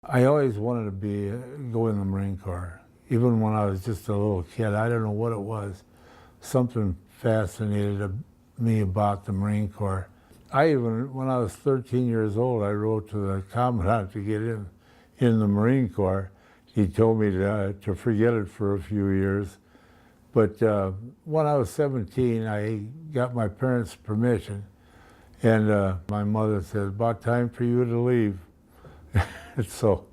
I always wanted to go in the Marine Corps. Even when I was just a little kid, I don't know what it was. Something fascinated me about the Marine Corps. When I was 13 years old, I wrote to the commandant to get in the Marine Corps. He told me to forget it for a few years. But when I was 17, I got my parents' permission. And my mother said, "About time for you to leave." So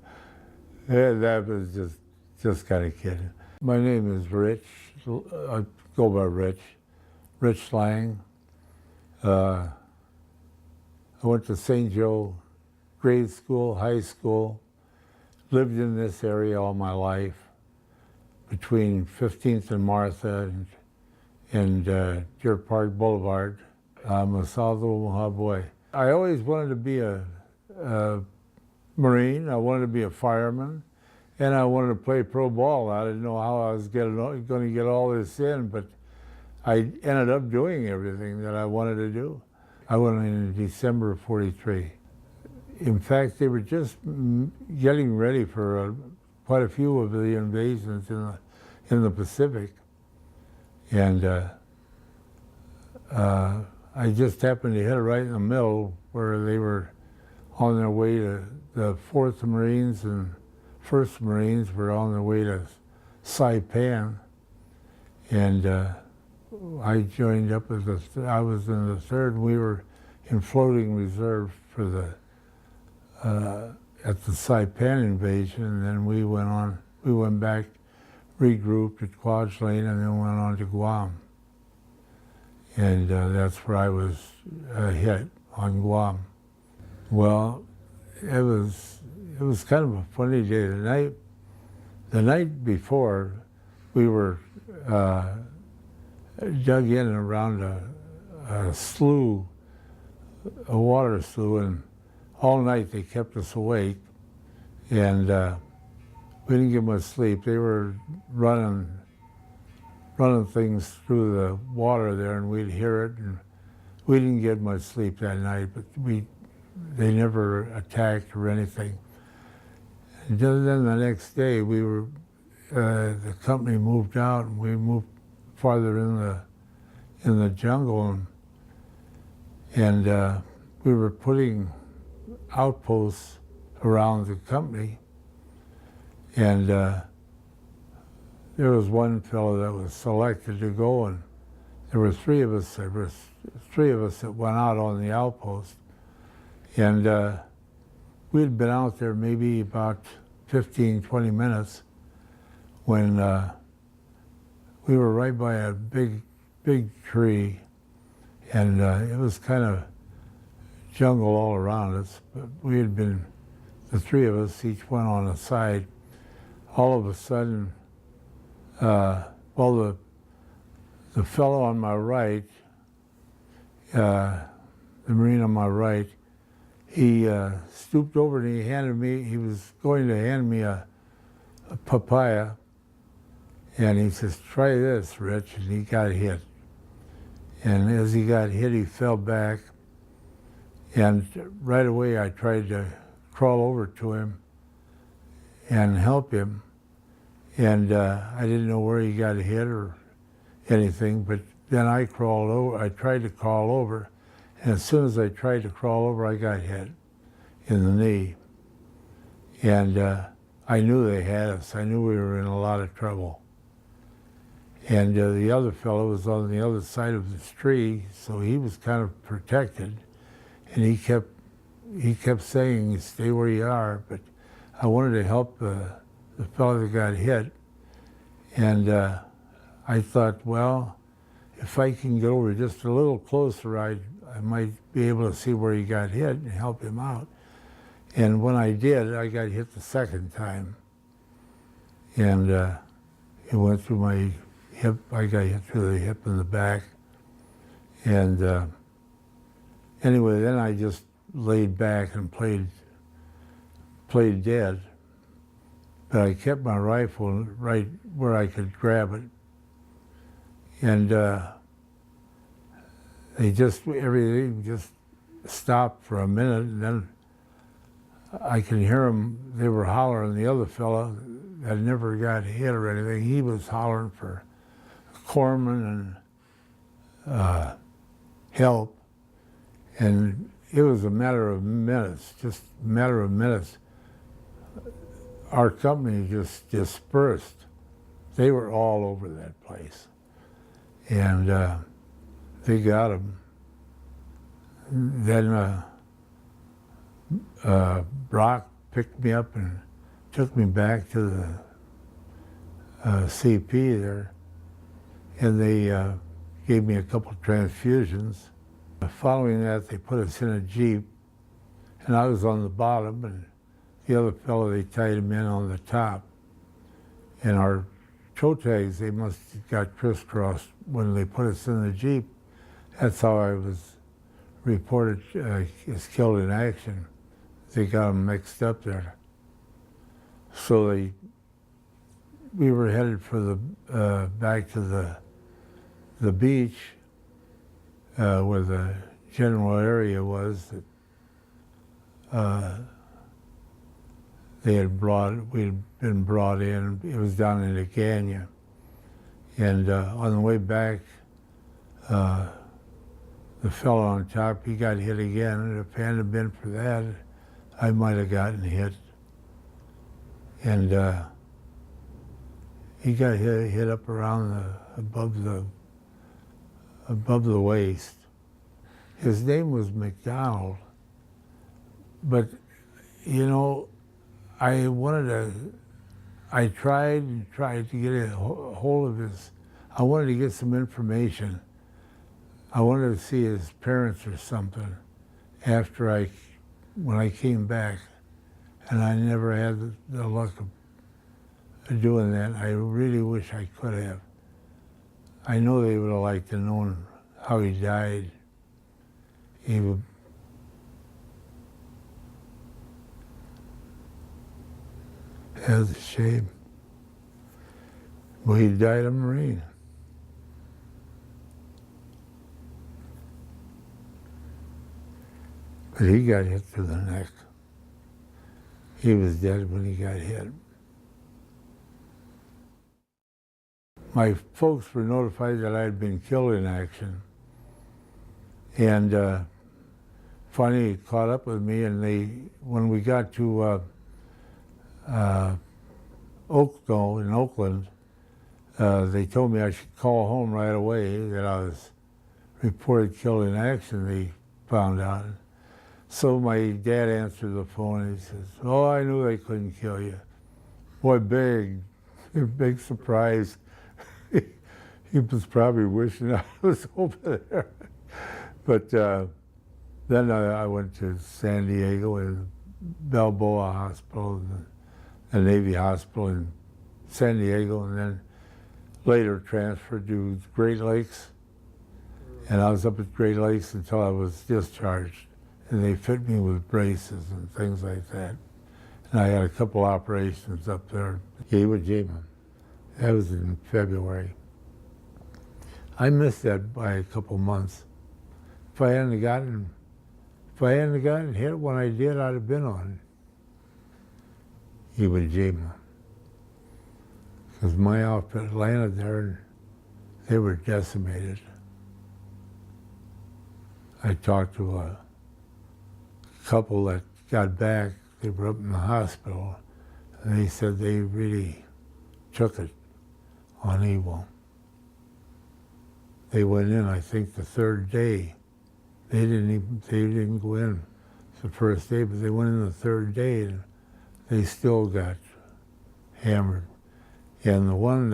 that was just kind of kidding. My name is Rich. I go by Rich Lang. I went to St. Joe grade school, high school, lived in this area all my life, between 15th and Martha and Deer Park Boulevard. I'm a South Omaha boy. I always wanted to be a Marine, I wanted to be a fireman, and I wanted to play pro ball. I didn't know how I was going to get all this in, but I ended up doing everything that I wanted to do. I went in December of '43. In fact, they were just getting ready for quite a few of the invasions in the Pacific, and I just happened to hit it right in the middle where they were on their way to the 4th Marines and 1st Marines were on their way to Saipan, and I joined up as I was in the 3rd. We were in floating reserve for at the Saipan invasion, and then we went back, regrouped at Kwajalein, and then went on to Guam. And that's where I was hit, on Guam. Well, it was kind of a funny day. The night before, we were dug in around a slough, a water slough, and all night they kept us awake, and we didn't get much sleep. They were running things through the water there, and we'd hear it, and we didn't get much sleep that night, but they never attacked or anything. And then the next day, the company moved out, and we moved farther in the jungle, and we were putting outposts around the company, and there was one fellow that was selected to go, and there were three of us that went out on the outpost, and we'd been out there maybe about 15, 20 minutes when we were right by a big tree, and it was kind of jungle all around us, but we had been, the three of us, each went on a side. All of a sudden, the fellow on my right, the Marine on my right, he stooped over and he was going to hand me a papaya, and he says, "Try this, Rich," and he got hit. And as he got hit, he fell back, and right away I tried to crawl over to him and help him, and I didn't know where he got hit or anything, but then I tried to crawl over, and as soon as I tried to crawl over, I got hit in the knee. And I knew they had us. I knew we were in a lot of trouble. And the other fellow was on the other side of this tree, so he was kind of protected. And he kept saying, "Stay where you are," but I wanted to help the fellow that got hit. And I thought, well, if I can get over just a little closer, I might be able to see where he got hit and help him out. And when I did, I got hit the second time. And it went through my hip. I got hit through the hip and the back. And anyway, then I just laid back and played dead. But I kept my rifle right where I could grab it. And everything just stopped for a minute, and then I could hear them, they were hollering. The other fella that never got hit or anything, he was hollering for corpsman and help. And it was a matter of minutes, just a matter of minutes. Our company just dispersed. They were all over that place. And they got him. Then Brock picked me up and took me back to the CP there, and they gave me a couple of transfusions. Following that, they put us in a Jeep, and I was on the bottom, and the other fellow, they tied him in on the top. And our toe tags, they must have got crisscrossed when they put us in the Jeep. That's how I was reported as killed in action. They got them mixed up there. So we were headed for the back to the beach where the general area was that we'd been brought in. It was down in the canyon. And on the way back, the fellow on top, he got hit again, and if it hadn't been for that, I might have gotten hit. And he got hit up around above the waist. His name was McDonald, but you know, I tried to get a hold of I wanted to get some information. I wanted to see his parents or something when I came back, and I never had the luck of doing that. I really wish I could have. I know they would have liked to know how he died. That's a shame. Well, he died a Marine. But he got hit through the neck. He was dead when he got hit. My folks were notified that I had been killed in action. And finally it caught up with me, and when we got to in Oakland, they told me I should call home right away, that I was reported killed in action, they found out. So my dad answered the phone and he says, "Oh, I knew they couldn't kill you." Boy, big surprise. He was probably wishing I was over there. But then I went to San Diego and Balboa Hospital, the Navy Hospital in San Diego, and then later transferred to Great Lakes. And I was up at Great Lakes until I was discharged. And they fit me with braces and things like that. And I had a couple operations up there. Iwo Jima. That was in February. I missed that by a couple months. If I hadn't gotten hit when I did, I'd have been on Iwo Jima. Because my outfit landed there and they were decimated. I talked to a couple that got back. They were up in the hospital, and they said they really took it on Iwo. They went in, I think, the third day. They didn't go in the first day, but they went in the third day, and they still got hammered. And the one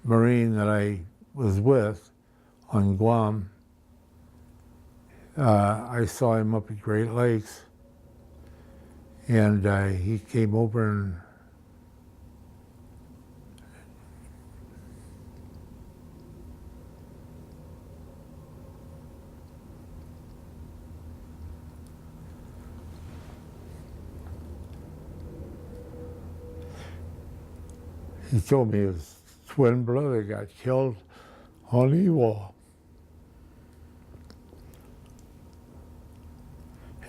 Marine that I was with on Guam, I saw him up at Great Lakes, and he came over and he told me his twin brother got killed on Iwo.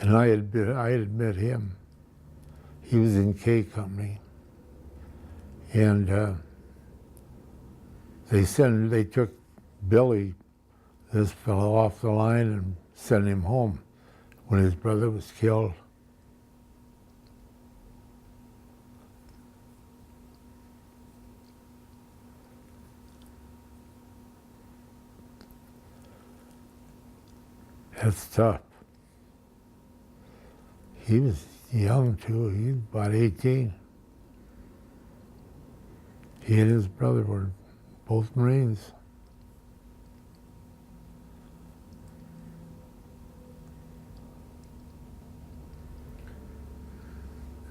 And I had met him. He was in K Company. And they took Billy, this fellow, off the line and sent him home when his brother was killed. That's tough. He was young too, he was about 18. He and his brother were both Marines.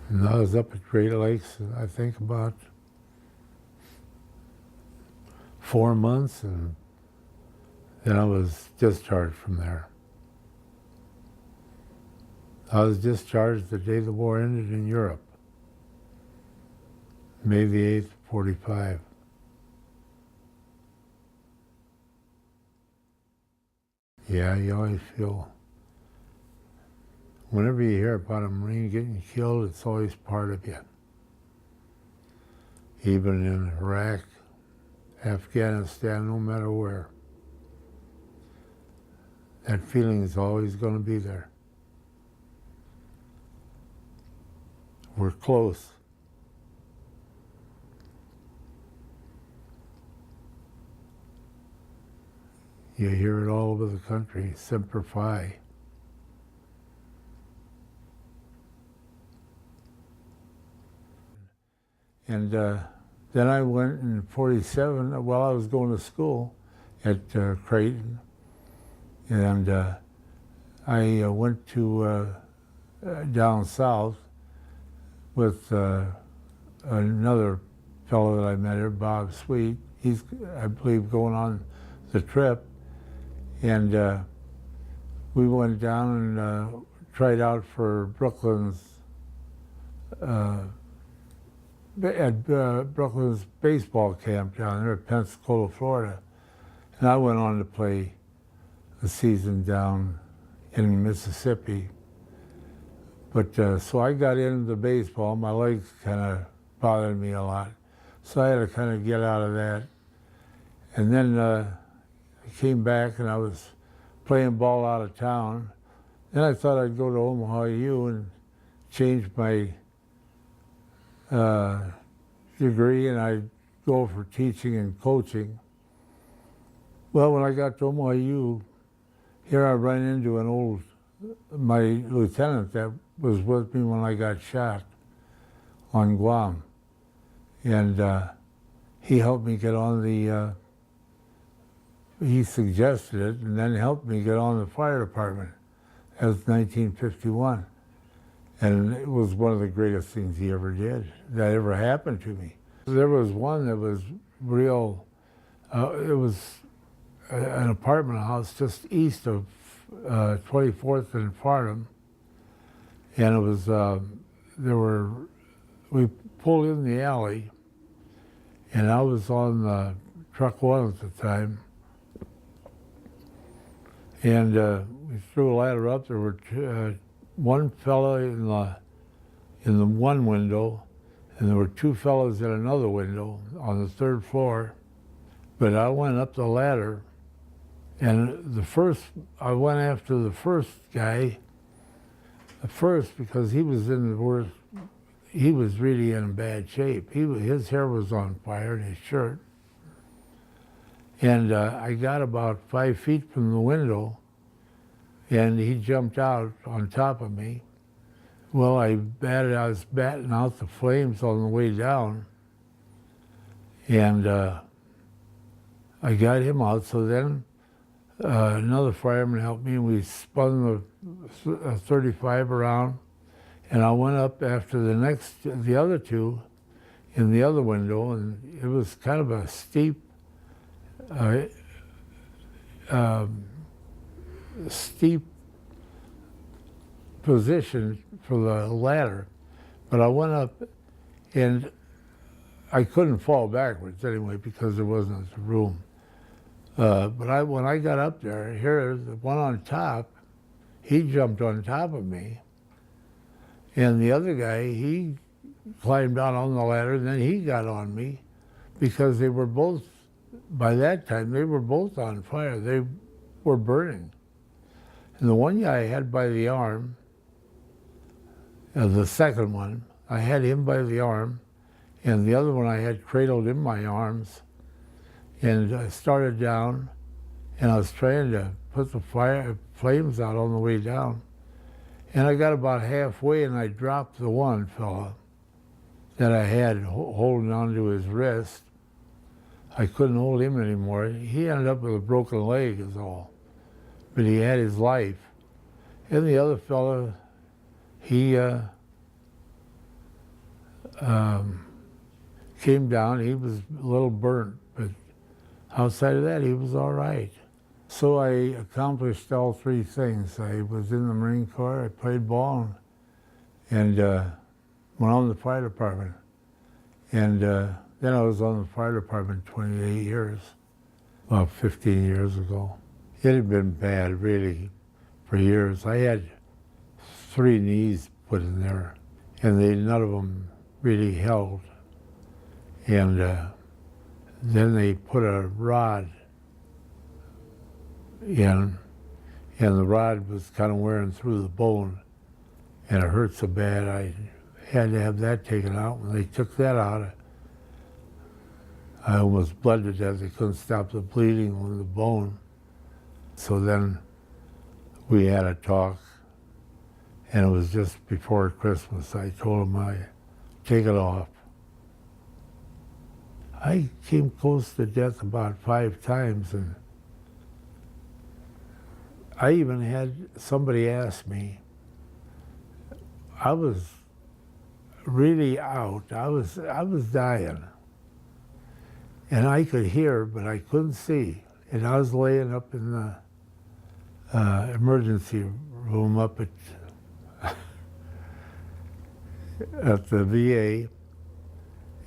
And I was up at Great Lakes, I think about 4 months, and then I was discharged from there. I was discharged the day the war ended in Europe, May the 8th, 45. Yeah, you always feel, whenever you hear about a Marine getting killed, it's always part of you. Even in Iraq, Afghanistan, no matter where. That feeling is always going to be there. We're close. You hear it all over the country, Semper Fi. And then I went in 47, while I was going to school at Creighton, and I went to down south with another fellow that I met here, Bob Sweet. He's, I believe, going on the trip. And we went down and tried out for Brooklyn's Brooklyn's baseball camp down there at Pensacola, Florida. And I went on to play a season down in Mississippi. But so I got into the baseball. My legs kind of bothered me a lot. So I had to kind of get out of that. And then I came back and I was playing ball out of town. Then I thought I'd go to Omaha U and change my degree, and I'd go for teaching and coaching. Well, when I got to Omaha U, here I ran into my lieutenant that was with me when I got shot on Guam. And he helped me get on he suggested it and then helped me get on the fire department. That was 1951. And it was one of the greatest things he ever did, that ever happened to me. There was one that was real, it was an apartment house just east of 24th and Fardham. And it was, we pulled in the alley, and I was on truck 1 at the time. And we threw a ladder up. There were one fellow in the one window, and there were 2 fellows in another window on the 3rd floor. But I went up the ladder, and I went after the first guy at first because he was in the worst. He was really in bad shape. His hair was on fire and his shirt. And I got about 5 feet from the window, and he jumped out on top of me. Well, I was batting out the flames on the way down, and I got him out. So then another fireman helped me, and we spun the 35 around, and I went up after the other 2 in the other window, and it was kind of a steep position for the ladder, but I went up, and I couldn't fall backwards anyway because there wasn't room. But when I got up there, here, the one on top, he jumped on top of me. And the other guy, he climbed down on the ladder, and then he got on me because they were both, by that time, they were both on fire. They were burning. And the one guy I had by the arm, the second one, I had him by the arm, and the other one I had cradled in my arms. And I started down, and I was trying to put the flames out on the way down. And I got about halfway, and I dropped the one fella that I had holding onto his wrist. I couldn't hold him anymore. He ended up with a broken leg is all, but he had his life. And the other fella, he came down. He was a little burnt, but outside of that, he was all right. So I accomplished all three things. I was in the Marine Corps, I played ball, and went on the fire department. And then I was on the fire department 28 years, about 15 years ago. It had been bad, really, for years. I had 3 knees put in there, and none of them really held. And then they put a rod in, and the rod was kind of wearing through the bone, and it hurt so bad I had to have that taken out. When they took that out, I almost bled to death. They couldn't stop the bleeding on the bone. So then we had a talk, and it was just before Christmas. I told him I'd take it off. I came close to death about 5 times, and I even had somebody ask me. I was really out. I was dying. And I could hear, but I couldn't see. And I was laying up in the emergency room up at the VA.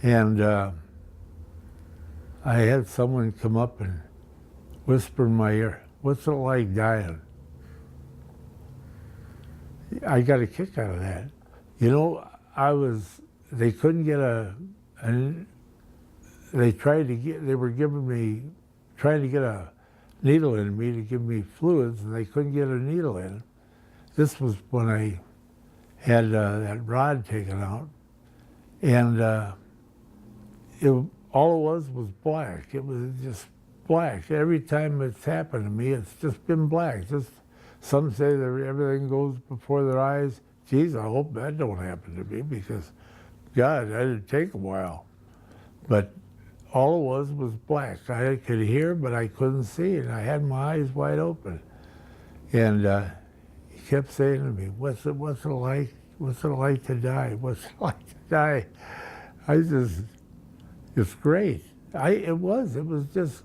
And I had someone come up and whisper in my ear, "What's it like dying?" I got a kick out of that. You know, they couldn't get they were trying to get a needle in me to give me fluids, and they couldn't get a needle in. This was when I had that rod taken out, and all it was black. It was just black. Every time it's happened to me, it's just been black. Just some say that everything goes before their eyes. Geez, I hope that don't happen to me, because, God, that would take a while. But all it was black. I could hear, but I couldn't see, and I had my eyes wide open. And he kept saying to me, what's it like? What's it like to die? What's it like to die? It's great. It was just,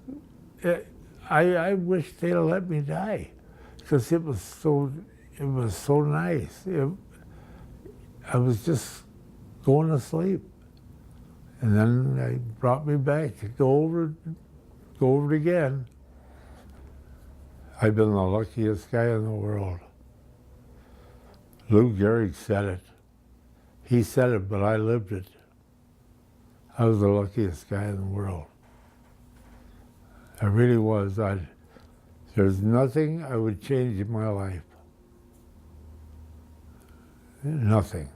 I wish they'd have let me die, because it was so nice. I was just going to sleep. And then they brought me back to go over it again. I've been the luckiest guy in the world. Lou Gehrig said it. He said it, but I lived it. I was the luckiest guy in the world. I really was. There's nothing I would change in my life. Nothing.